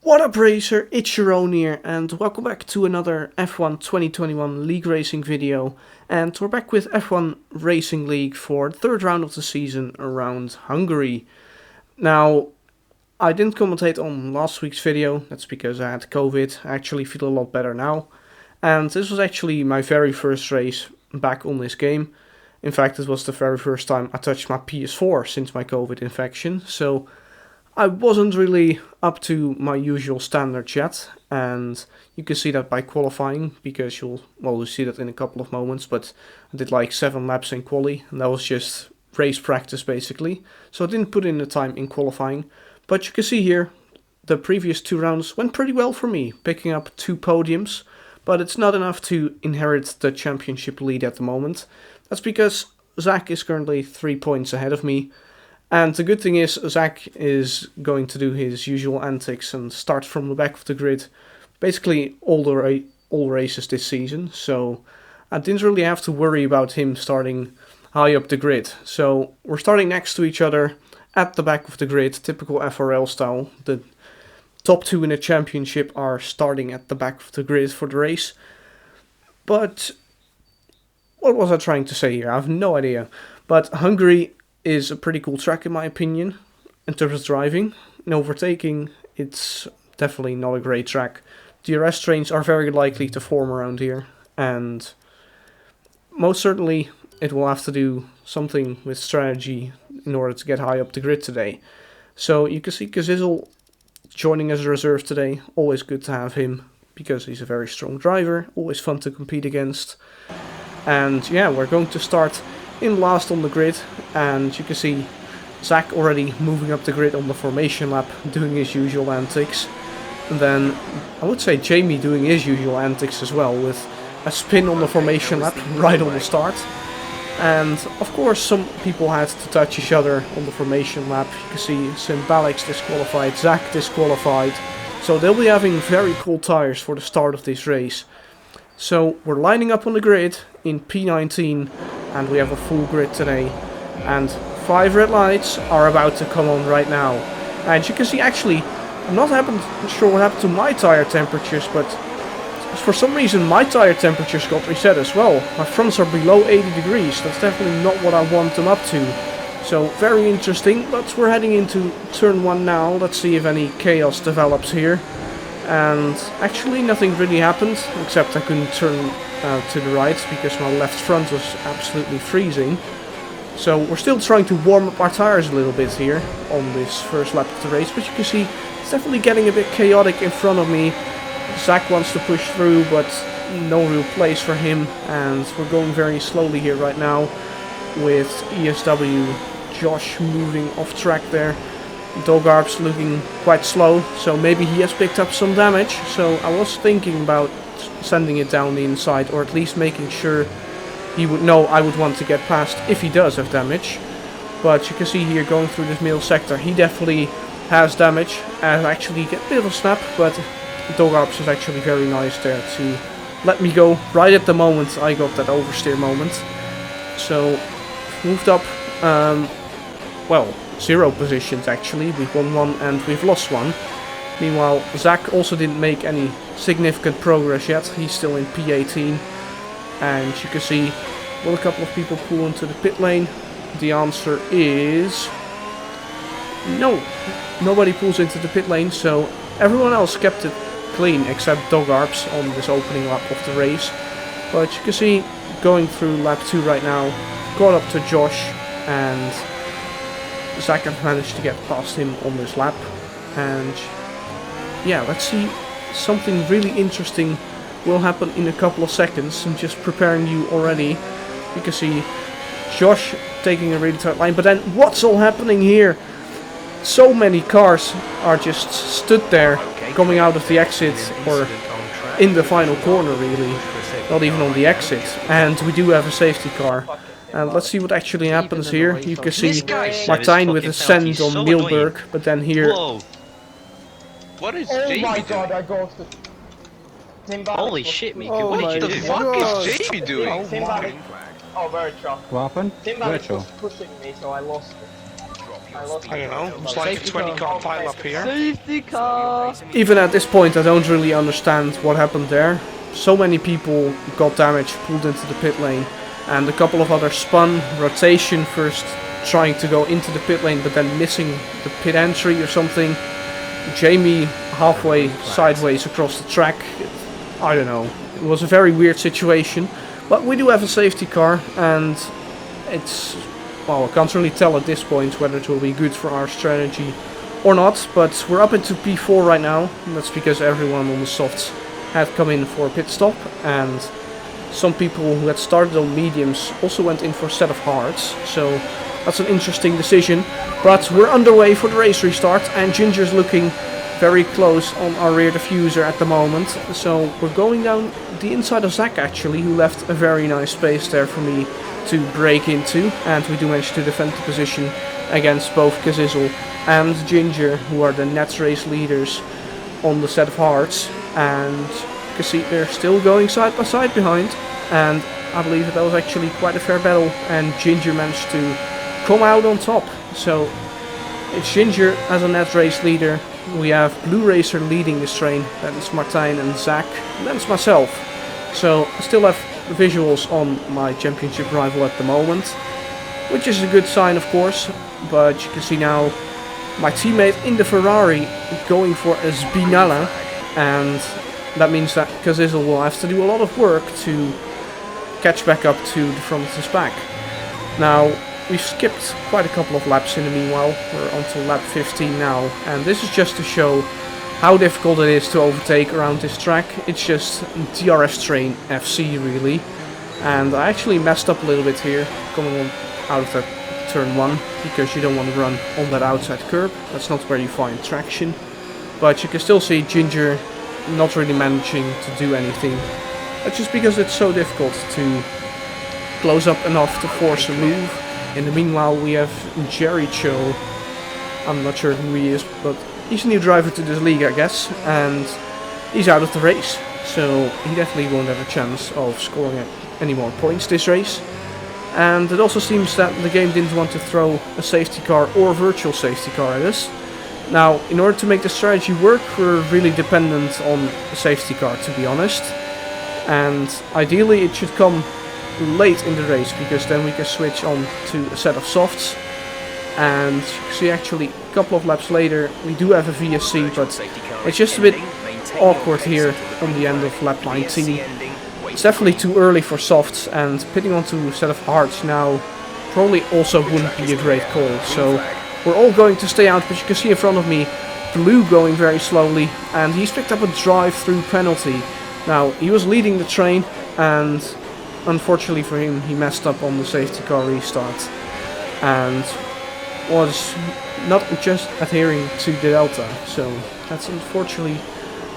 What up racer, ItsJerone here and welcome back to another F1 2021 League Racing video. And we're back with F1 Racing League for the third round of the season around Hungary. Now, I didn't commentate on last week's video, that's because I had COVID. I actually feel a lot better now. And this was actually my very first race back on this game. In fact, it was the very first time I touched my PS4 since my COVID infection, so I wasn't really up to my usual standards yet, and you can see that by qualifying, because you'll see that in a couple of moments, but I did like 7 laps in quali, and that was just race practice basically, so I didn't put in the time in qualifying, but you can see here, the previous 2 rounds went pretty well for me, picking up 2 podiums, but it's not enough to inherit the championship lead at the moment. That's because Zach is currently 3 points ahead of me. And the good thing is, Zach is going to do his usual antics and start from the back of the grid, basically all races this season, so I didn't really have to worry about him starting high up the grid. So we're starting next to each other at the back of the grid, typical FRL style. The top 2 in the championship are starting at the back of the grid for the race. But what was I trying to say here? I have no idea. But Hungary is a pretty cool track in my opinion, in terms of driving. In overtaking, it's definitely not a great track. DRS trains are very likely to form around here, and most certainly it will have to do something with strategy in order to get high up the grid today. So you can see Kazizel joining as a reserve today, always good to have him, because he's a very strong driver, always fun to compete against. And yeah, we're going to start in last on the grid, and you can see Zach already moving up the grid on the formation lap, doing his usual antics. And then I would say Jamie doing his usual antics as well, with a spin on the formation lap right on the start. And of course some people had to touch each other on the formation lap. You can see Alex disqualified, Zach disqualified. So they'll be having very cold tires for the start of this race. So we're lining up on the grid in P19, and we have a full grid today, and 5 red lights are about to come on right now. And you can see, actually, I'm not sure what happened to my tire temperatures, but for some reason my tire temperatures got reset as well. My fronts are below 80 degrees, that's definitely not what I want them up to. So very interesting, but we're heading into turn 1 now. Let's see if any chaos develops here. And actually nothing really happened, except I couldn't turn to the right because my left front was absolutely freezing. So we're still trying to warm up our tires a little bit here on this first lap of the race, but you can see it's definitely getting a bit chaotic in front of me. Zach wants to push through, but no real place for him, and we're going very slowly here right now with ESW Josh moving off track there. Dogarb's looking quite slow, so maybe he has picked up some damage. So I was thinking about sending it down the inside, or at least making sure he would know I would want to get past if he does have damage. But you can see here, going through this middle sector, he definitely has damage and actually get a bit of a snap, but Dogarb's is actually very nice there to let me go right at the moment I got that oversteer moment. So moved up, well, 0 positions actually. We've won 1 and we've lost 1. Meanwhile, Zach also didn't make any significant progress yet. He's still in P18. And you can see, will a couple of people pull into the pit lane? The answer is no. Nobody pulls into the pit lane, so everyone else kept it clean except Dogarb's on this opening lap of the race. But you can see, going through lap 2 right now, got up to Josh, and Zach have managed to get past him on this lap. And yeah, let's see, something really interesting will happen in a couple of seconds. I'm just preparing you already. You can see Josh taking a really tight line, but then what's all happening here? So many cars are just stood there coming out of the exit, or in the final corner really, not even on the exit. And we do have a safety car. And let's see what actually happens here. You can see Martijn with a send on Milberg, but then here... Whoa. What is Jamie my doing? god, I ghosted. Holy shit, Mika, Oh what my did you do? God. What is Jamie doing? Oh, virtual. What happened? Timberlake Virtual. was pushing me, so I lost it. I don't know, it's like a 20 car pile up here. Safety car! Even at this point I don't really understand what happened there. So many people got damaged, pulled into the pit lane, and a couple of others spun, rotation first, trying to go into the pit lane but then missing the pit entry or something. Jamie halfway sideways across the track. I don't know. It was a very weird situation. But we do have a safety car, and it's... well, I can't really tell at this point whether it will be good for our strategy or not. But we're up into P4 right now. And that's because everyone on the softs had come in for a pit stop. And some people who had started on mediums also went in for a set of hards. So that's an interesting decision. But we're underway for the race restart, and Ginger's looking very close on our rear diffuser at the moment. So we're going down the inside of Zach actually, who left a very nice space there for me to break into. And we do manage to defend the position against both Kazizzle and Ginger, who are the net race leaders on the set of hards. And you can see they're still going side by side behind. And I believe that was actually quite a fair battle, and Ginger managed to come out on top. So it's Ginger as a net race leader. We have Blue Racer leading this train, that is Martijn and Zach, and then it's myself. So I still have visuals on my championship rival at the moment, which is a good sign of course, but you can see now my teammate in the Ferrari going for a Spinella, and that means that Kazizzle will have to do a lot of work to catch back up to the front of his pack. Now, we've skipped quite a couple of laps in the meanwhile. We're on to lap 15 now, and this is just to show how difficult it is to overtake around this track. It's just DRS train FC really, and I actually messed up a little bit here coming on out of that turn 1, because you don't want to run on that outside curb. That's not where you find traction, but you can still see Ginger not really managing to do anything. That's just because it's so difficult to close up enough to force a move. In the meanwhile, we have Jerry Cho. I'm not sure who he is, but he's a new driver to this league, I guess, and he's out of the race. So he definitely won't have a chance of scoring any more points this race. And it also seems that the game didn't want to throw a safety car or virtual safety car at us. Now, in order to make the strategy work, we're really dependent on a safety car, to be honest. And ideally it should come late in the race, because then we can switch on to a set of softs. And you can see actually a couple of laps later we do have a VSC, but it's just a bit awkward here on the end of lap 19. It's definitely too early for softs, and pitting onto a set of hards now probably also wouldn't be a great call. So we're all going to stay out, but you can see in front of me Blue going very slowly, and he's picked up a drive-through penalty. Now, he was leading the train, and unfortunately for him, he messed up on the safety car restart and was not just adhering to the delta. So that's unfortunately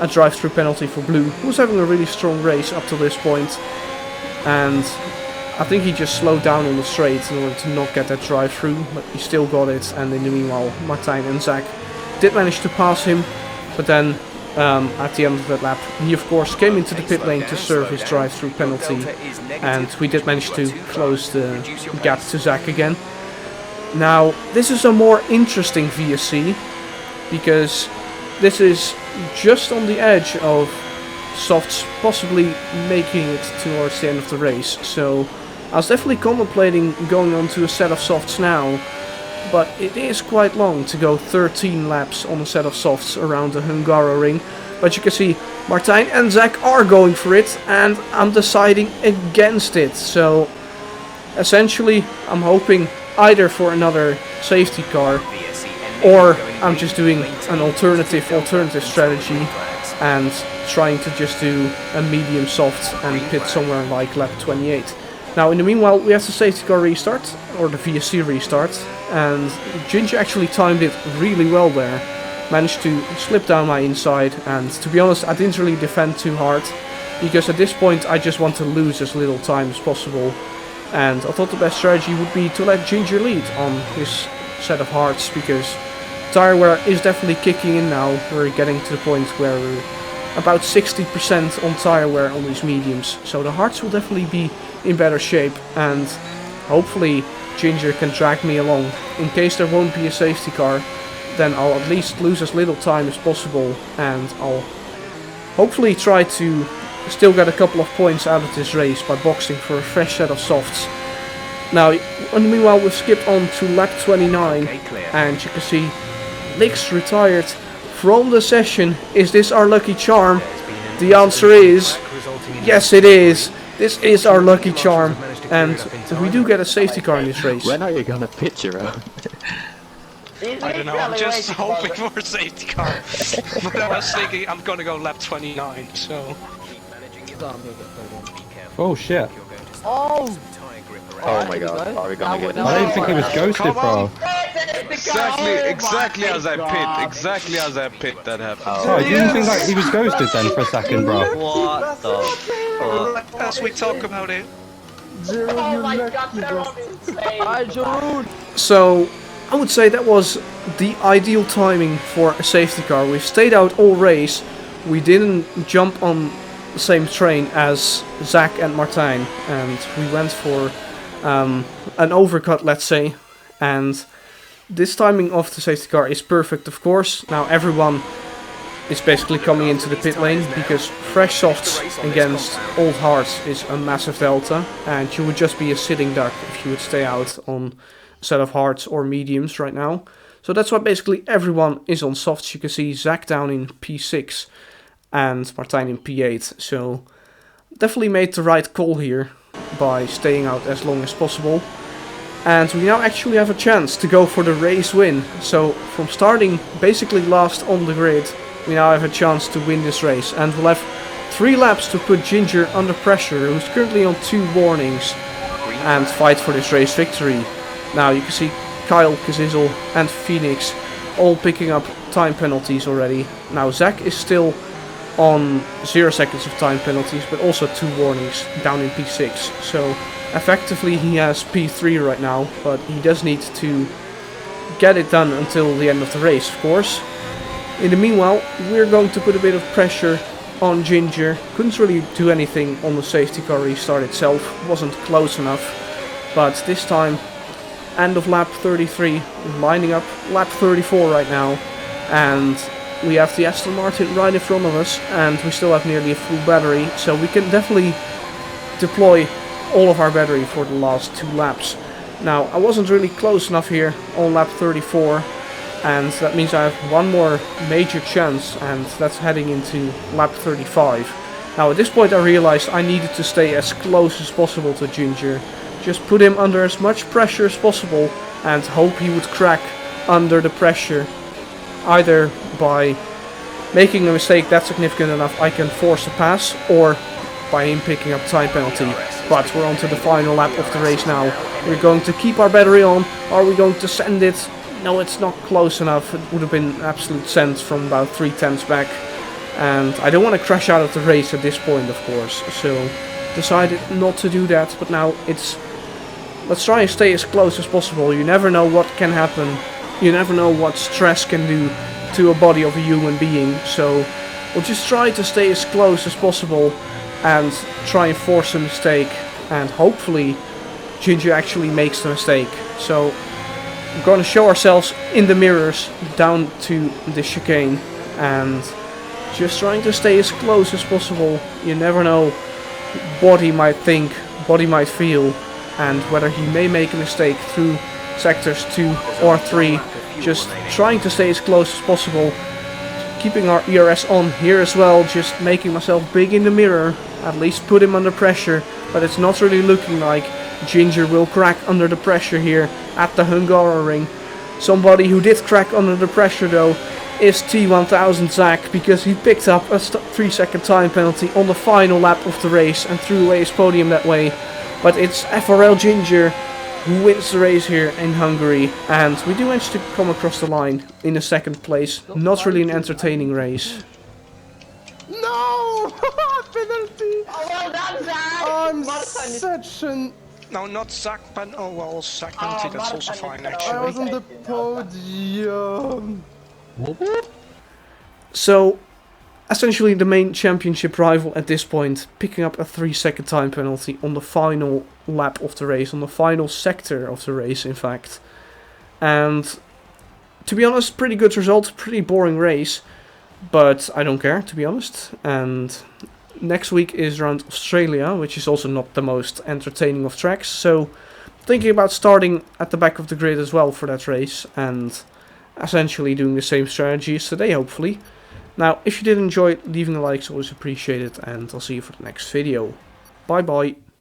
a drive-through penalty for Blue, who's having a really strong race up to this point. And I think he just slowed down on the straight in order to not get that drive-through, but he still got it. And in the meanwhile, Martijn and Zach did manage to pass him, but then at the end of that lap, he of course came into the pit lane to serve his drive-through penalty, and we did manage to close the gap to Zach again. Now, this is a more interesting VSC, because this is just on the edge of softs possibly making it towards the end of the race. So I was definitely contemplating going on to a set of softs now, but it is quite long to go 13 laps on a set of softs around the Hungaroring. But you can see Martijn and Zach are going for it, and I'm deciding against it. So essentially I'm hoping either for another safety car, or I'm just doing an alternative strategy and trying to just do a medium soft and pit somewhere like lap 28. Now in the meanwhile we have the safety car restart, or the VSC restart, and Ginger actually timed it really well there. Managed to slip down my inside, and to be honest I didn't really defend too hard, because at this point I just want to lose as little time as possible. And I thought the best strategy would be to let Ginger lead on his set of hards, because tire wear is definitely kicking in now. We're getting to the point where we're about 60% on tire wear on these mediums, so the hards will definitely be in better shape. And hopefully Ginger can drag me along. In case there won't be a safety car, then I'll at least lose as little time as possible, and I'll hopefully try to still get a couple of points out of this race by boxing for a fresh set of softs. Now, meanwhile, we've skipped on to lap 29, and you can see Lick's retired from the session. Is this our lucky charm? The answer is yes, it is. This is our lucky charm, and we do get a safety car in this race. When are you gonna pit, Jerome? I don't know, I'm just hoping for a safety car. But I was thinking I'm gonna go lap 29, so... Oh shit. Oh my god, are we gonna get I didn't think he was ghosted, bro. Exactly as I picked, that happened. Oh, you didn't think like he was ghosted then for a second, bro? What the fuck? As we talk about it. So, I would say that was the ideal timing for a safety car. We've stayed out all race. We didn't jump on the same train as Zach and Martijn, and we went for an overcut, let's say. And this timing of the safety car is perfect, of course. Now everyone is basically coming into the pit lane, because fresh softs against old hards is a massive delta, and you would just be a sitting duck if you would stay out on a set of hards or mediums right now. So that's why basically everyone is on softs. You can see Zach down in P6 and Martijn in P8. So definitely made the right call here by staying out as long as possible. And we now actually have a chance to go for the race win. So from starting basically last on the grid, we now have a chance to win this race. And we'll have 3 laps to put Ginger under pressure, who's currently on 2 warnings, and fight for this race victory. Now you can see Kyle, Kazizel and Phoenix all picking up time penalties already. Now Zach is still on 0 seconds of time penalties, but also 2 warnings down in P6. So effectively he has P3 right now, but he does need to get it done until the end of the race, of course. In the meanwhile, we're going to put a bit of pressure on Ginger. Couldn't really do anything on the safety car restart itself, wasn't close enough. But this time, end of lap 33, lining up lap 34 right now. And we have the Aston Martin right in front of us, and we still have nearly a full battery, so we can definitely deploy all of our battery for the last 2 laps. Now, I wasn't really close enough here on lap 34, and that means I have one more major chance, and that's heading into lap 35. Now, at this point I realized I needed to stay as close as possible to Ginger, just put him under as much pressure as possible, and hope he would crack under the pressure. Either by making a mistake that's significant enough I can force a pass, or by him picking up time penalty. But we're on to the final lap of the race now. We're going to keep our battery on. Are we going to send it? No, it's not close enough. It would have been an absolute send from about 3/10 back. And I don't want to crash out of the race at this point, of course. So decided not to do that. But now let's try and stay as close as possible. You never know what can happen. You never know what stress can do to a body of a human being. So we'll just try to stay as close as possible and try and force a mistake. And hopefully Ginger actually makes the mistake. So we're going to show ourselves in the mirrors down to the chicane. And just trying to stay as close as possible. You never know what he might think, what he might feel, and whether he may make a mistake through sectors 2 or 3. Just trying to stay as close as possible, keeping our ERS on here as well, just making myself big in the mirror, at least put him under pressure. But it's not really looking like Ginger will crack under the pressure here at the Hungaroring. Somebody who did crack under the pressure though is T1000 Zach, because he picked up a 3-second time penalty on the final lap of the race and threw away his podium that way. But it's FRL Ginger who wins the race here in Hungary, and we do manage to come across the line in the 2nd place. Not really an entertaining race. No! Penalty! Oh, well done, Zach! I'm Martijn is- such an... No, not Zach, but oh well, Zach penalty, that's also fine I actually. was on the podium. So essentially the main championship rival at this point, picking up a 3-second time penalty on the final lap of the race, on the final sector of the race in fact. And to be honest, pretty good result, pretty boring race, but I don't care, to be honest. And next week is around Australia, which is also not the most entertaining of tracks, so thinking about starting at the back of the grid as well for that race, and essentially doing the same strategy as today, hopefully. Now, if you did enjoy, leaving a like is always appreciated, and I'll see you for the next video. Bye bye.